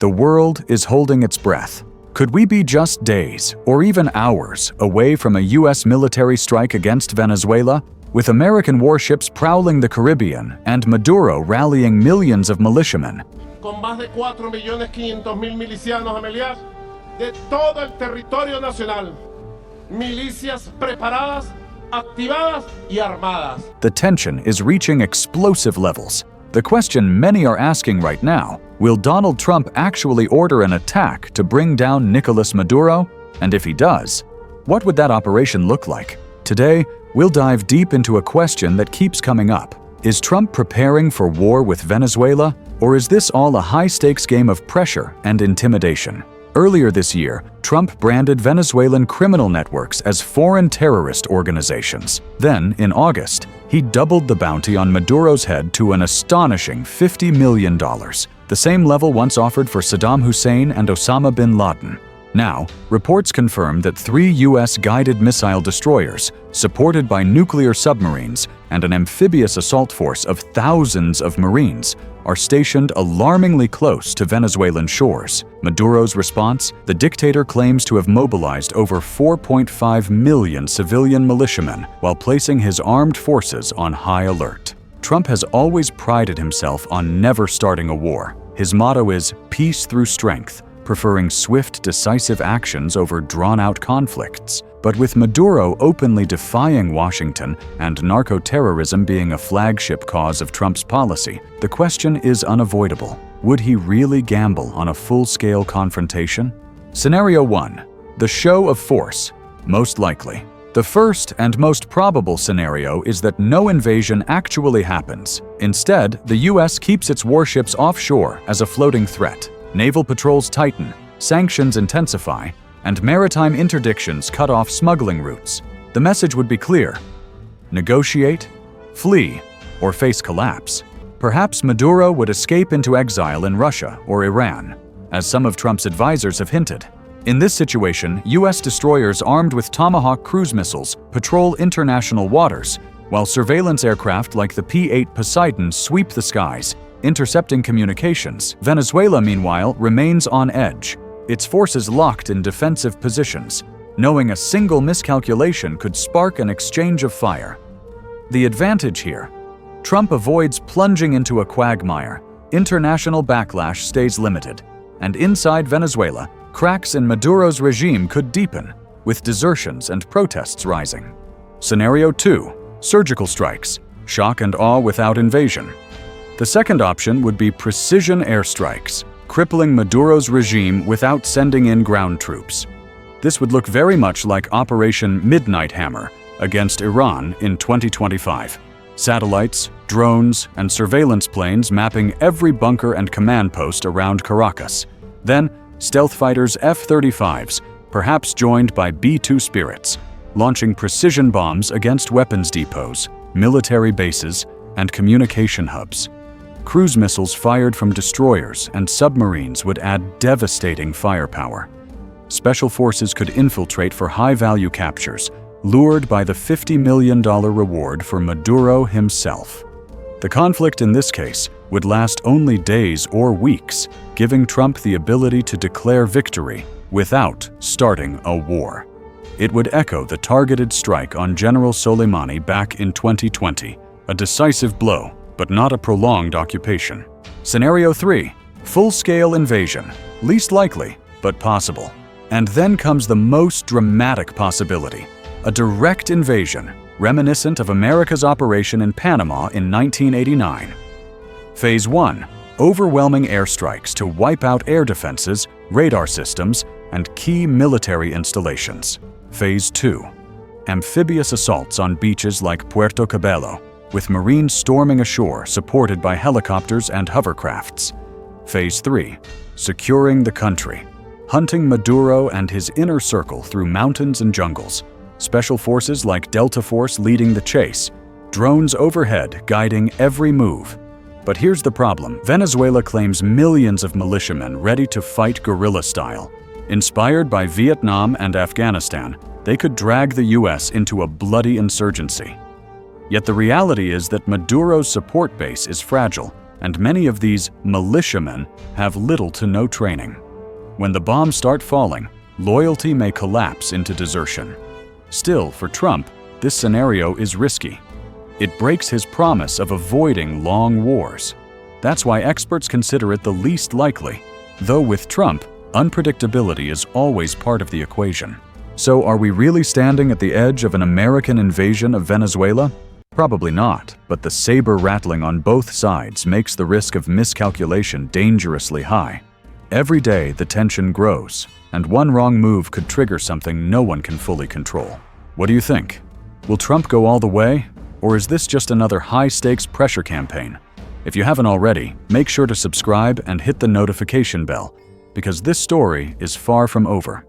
The world is holding its breath. Could we be just days, or even hours, away from a U.S. military strike against Venezuela, with American warships prowling the Caribbean and Maduro rallying millions of militiamen? Con más de 4.500.000 milicianos a Meliá de todo el territorio nacional. Milicias preparadas, activadas y armadas. The tension is reaching explosive levels. The question many are asking right now, will Donald Trump actually order an attack to bring down Nicolás Maduro? And if he does, what would that operation look like? Today, we'll dive deep into a question that keeps coming up. Is Trump preparing for war with Venezuela, or is this all a high-stakes game of pressure and intimidation? Earlier this year, Trump branded Venezuelan criminal networks as foreign terrorist organizations. Then, in August, he doubled the bounty on Maduro's head to an astonishing $50 million, the same level once offered for Saddam Hussein and Osama bin Laden. Now, reports confirm that 3 U.S. guided missile destroyers, supported by nuclear submarines and an amphibious assault force of thousands of Marines, are stationed alarmingly close to Venezuelan shores. Maduro's response? The dictator claims to have mobilized over 4.5 million civilian militiamen while placing his armed forces on high alert. Trump has always prided himself on never starting a war. His motto is peace through strength, preferring swift, decisive actions over drawn-out conflicts. But with Maduro openly defying Washington and narco-terrorism being a flagship cause of Trump's policy, the question is unavoidable. Would he really gamble on a full-scale confrontation? Scenario 1. The show of force. Most likely. The first and most probable scenario is that no invasion actually happens. Instead, the U.S. keeps its warships offshore as a floating threat. Naval patrols tighten, sanctions intensify, and maritime interdictions cut off smuggling routes. The message would be clear: negotiate, flee, or face collapse. Perhaps Maduro would escape into exile in Russia or Iran, as some of Trump's advisors have hinted. In this situation, U.S. destroyers armed with Tomahawk cruise missiles patrol international waters, while surveillance aircraft like the P-8 Poseidon sweep the skies, intercepting communications. Venezuela, meanwhile, remains on edge, its forces locked in defensive positions, knowing a single miscalculation could spark an exchange of fire. The advantage here: Trump avoids plunging into a quagmire, international backlash stays limited, and inside Venezuela, cracks in Maduro's regime could deepen, with desertions and protests rising. Scenario 2. Surgical strikes. Shock and awe without invasion. The second option would be precision airstrikes, crippling Maduro's regime without sending in ground troops. This would look very much like Operation Midnight Hammer against Iran in 2025. Satellites, drones, and surveillance planes mapping every bunker and command post around Caracas. Then, stealth fighters F-35s, perhaps joined by B-2 Spirits, launching precision bombs against weapons depots, military bases, and communication hubs. Cruise missiles fired from destroyers and submarines would add devastating firepower. Special forces could infiltrate for high-value captures, lured by the $50 million reward for Maduro himself. The conflict in this case would last only days or weeks, giving Trump the ability to declare victory without starting a war. It would echo the targeted strike on General Soleimani back in 2020, a decisive blow, but not a prolonged occupation. Scenario 3. Full-scale invasion. Least likely, but possible. And then comes the most dramatic possibility: a direct invasion, reminiscent of America's operation in Panama in 1989. Phase 1. Overwhelming airstrikes to wipe out air defenses, radar systems, and key military installations. Phase 2. Amphibious assaults on beaches like Puerto Cabello, with Marines storming ashore supported by helicopters and hovercrafts. Phase 3. Securing the country, hunting Maduro and his inner circle through mountains and jungles. Special forces like Delta Force leading the chase, drones overhead guiding every move. But here's the problem: Venezuela claims millions of militiamen ready to fight guerrilla style. Inspired by Vietnam and Afghanistan, they could drag the U.S. into a bloody insurgency. Yet the reality is that Maduro's support base is fragile. and many of these militiamen have little to no training. When the bombs start falling, loyalty may collapse into desertion. Still, for Trump, this scenario is risky. It breaks his promise of avoiding long wars. That's why experts consider it the least likely, though with Trump, unpredictability is always part of the equation. So are we really standing at the edge of an American invasion of Venezuela? Probably not, but the saber rattling on both sides makes the risk of miscalculation dangerously high. Every day the tension grows, and one wrong move could trigger something no one can fully control. What do you think? Will Trump go all the way, or is this just another high-stakes pressure campaign? If you haven't already, make sure to subscribe and hit the notification bell, because this story is far from over.